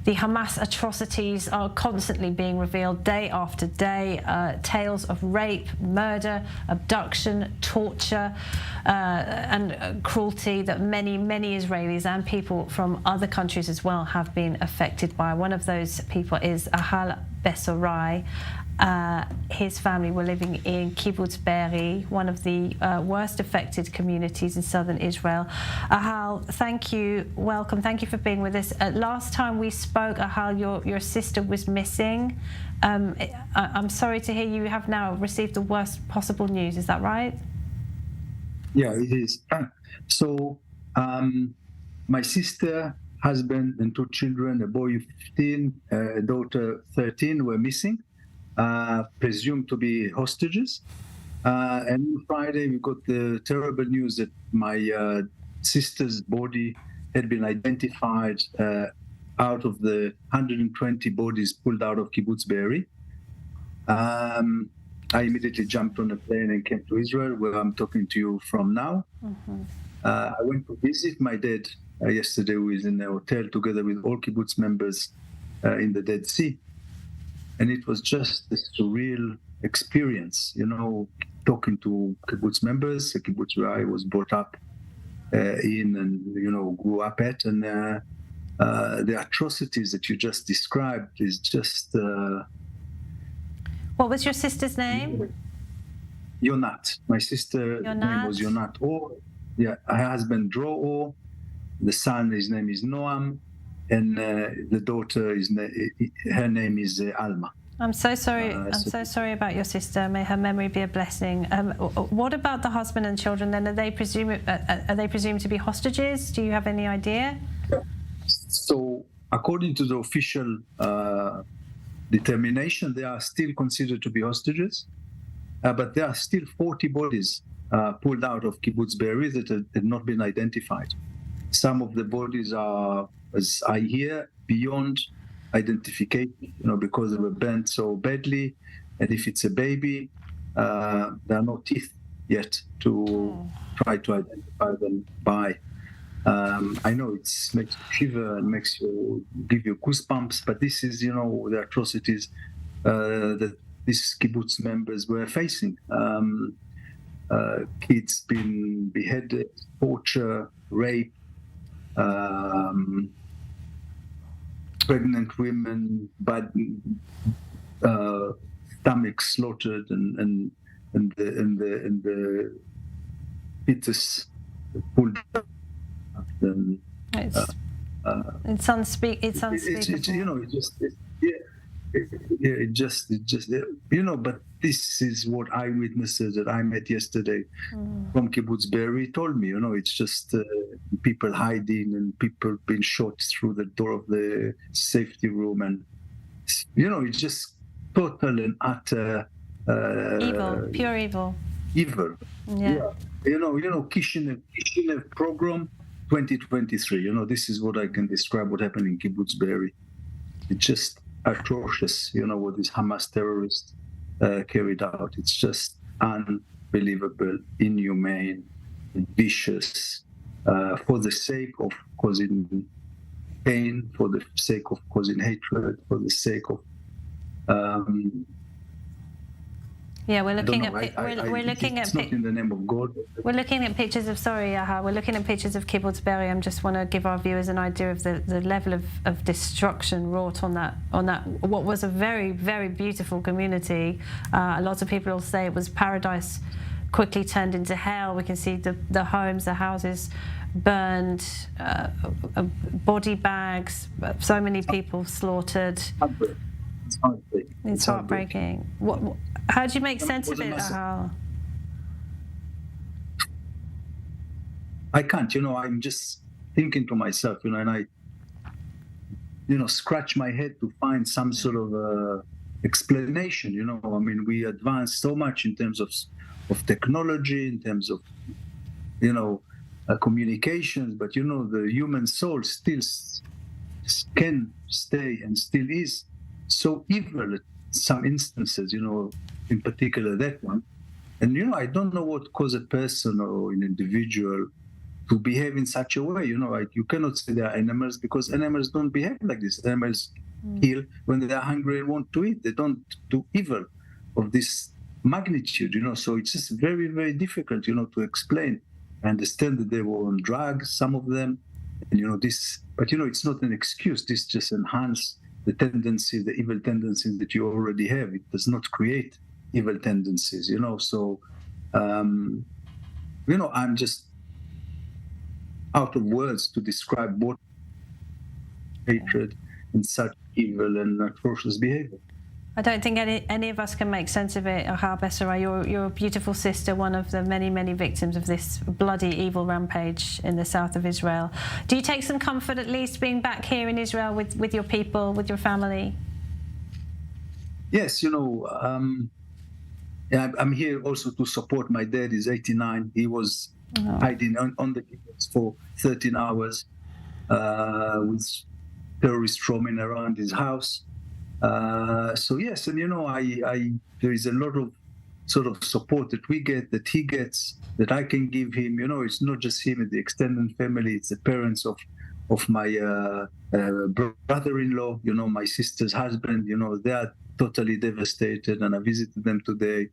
the Hamas atrocities are constantly being revealed day after day. Tales of rape, murder, abduction, torture, and cruelty that many Israelis and people from other countries as well have been affected by. One of those people is Ahal Besorai. His family were living in Kibbutz Be'eri, one of the worst affected communities in southern Israel. Ahal, thank you. Welcome. Thank you for being with us. Last time we spoke, Ahal, your sister was missing. I'm sorry to hear you have now received the worst possible news. Is that right? Yeah, it is. So, my sister, husband, and 2 children, a boy 15, a daughter 13, were missing. Presumed to be hostages. And on Friday, we got the terrible news that my sister's body had been identified out of the 120 bodies pulled out of Kibbutz Be'eri. I immediately jumped on a plane and came to Israel, where I'm talking to you from now. Mm-hmm. I went to visit my dad yesterday, who is in a hotel together with all kibbutz members in the Dead Sea. And it was just a surreal experience, talking to kibbutz members, the kibbutz where I was brought up in and, grew up at. And the atrocities that you just described is just... What was your sister's name? Yonat. My sister's name was Yonat. Her husband, Dro. The son, his name is Noam. And the daughter, her name is Alma. I'm so sorry. I'm so sorry about your sister. May her memory be a blessing. What about the husband and children? Then are they presumed to be hostages? Do you have any idea? So, according to the official determination, they are still considered to be hostages, but there are still 40 bodies pulled out of Kibbutz Be'eri that have not been identified. Some of the bodies are, as I hear, beyond identification, because they were burnt so badly. And if it's a baby, there are no teeth yet to try to identify them by. I know it makes you shiver and give you goosebumps, but this is, the atrocities that these kibbutz members were facing. Kids being beheaded, torture, rape, pregnant women, stomachs slaughtered, and the fetus pulled up. It's unspeakable. But this is what eyewitnesses that I met yesterday from Kibbutz Be'eri told me. It's just people hiding and people being shot through the door of the safety room, and it's just total and utter evil, pure evil. Evil. Yeah. Kishinev program 2023. This is what I can describe what happened in Kibbutz Be'eri. It's just atrocious, what these Hamas terrorists carried out. It's just unbelievable, inhumane, vicious, for the sake of causing pain, for the sake of causing hatred, for the sake of... we're looking at it's not in the name of God. We're looking at pictures of we're looking at pictures of Kibbutz Be'eri. I just want to give our viewers an idea of the level of destruction wrought on that what was a very, very beautiful community. A lot of people will say it was paradise quickly turned into hell. We can see the homes, the houses burned, body bags, so many people slaughtered. It's heartbreaking. How do you make sense of it, Ahal? I can't, I'm just thinking to myself, and I, scratch my head to find some sort of explanation, we advanced so much in terms of technology, in terms of, communications, but, the human soul still can stay and still is so evil at some instances, in particular that one. And, I don't know what caused a person or an individual to behave in such a way. Like you cannot say they are animals, because animals don't behave like this. Animals kill when they are hungry and want to eat. They don't do evil of this magnitude. So it's just very, very difficult, to explain. I understand that they were on drugs, some of them, and this, but it's not an excuse. This just enhances the tendencies, the evil tendencies that you already have. It does not create evil tendencies. So I'm just out of words to describe what hatred and such evil and atrocious behavior. I don't think any of us can make sense of it, Ahal Besorai. You're a beautiful sister, one of the many, many victims of this bloody, evil rampage in the south of Israel. Do you take some comfort, at least, being back here in Israel with your people, with your family? Yes, I'm here also to support my dad. He's 89. He was hiding on the kibbutz for 13 hours with terrorists roaming around his house. So yes, and there is a lot of sort of support that we get, that he gets, that I can give him. It's not just him, it's the extended family, it's the parents of my brother-in-law, my sister's husband. They are totally devastated, and I visited them today.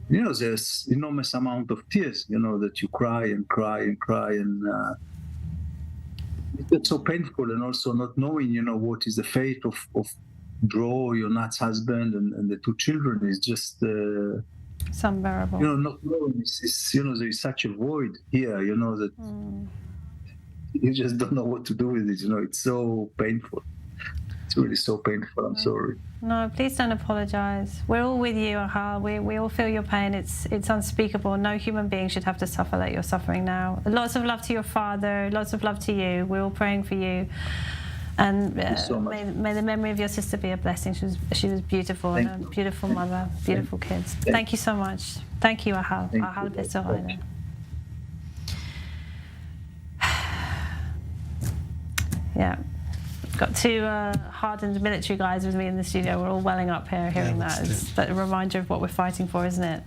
There's enormous amount of tears, that you cry and cry and cry, and it's so painful, and also not knowing, what is the fate of Dro, your Nat's husband, and the two children is just it's unbearable. Not knowing. There is such a void here, that you just don't know what to do with it. It's so painful. It's really so painful. I'm sorry. No, please don't apologize. We're all with you, Ahal. We all feel your pain. It's unspeakable. No human being should have to suffer like you're suffering now. Lots of love to your father. Lots of love to you. We're all praying for you. And may the memory of your sister be a blessing. She was beautiful, and a beautiful mother, beautiful kids. Thank you so much. Thank you, Ahal. Ahal Besorai. Yeah. Got two hardened military guys with me in the studio. We're all welling up here hearing that. It's a reminder of what we're fighting for, isn't it?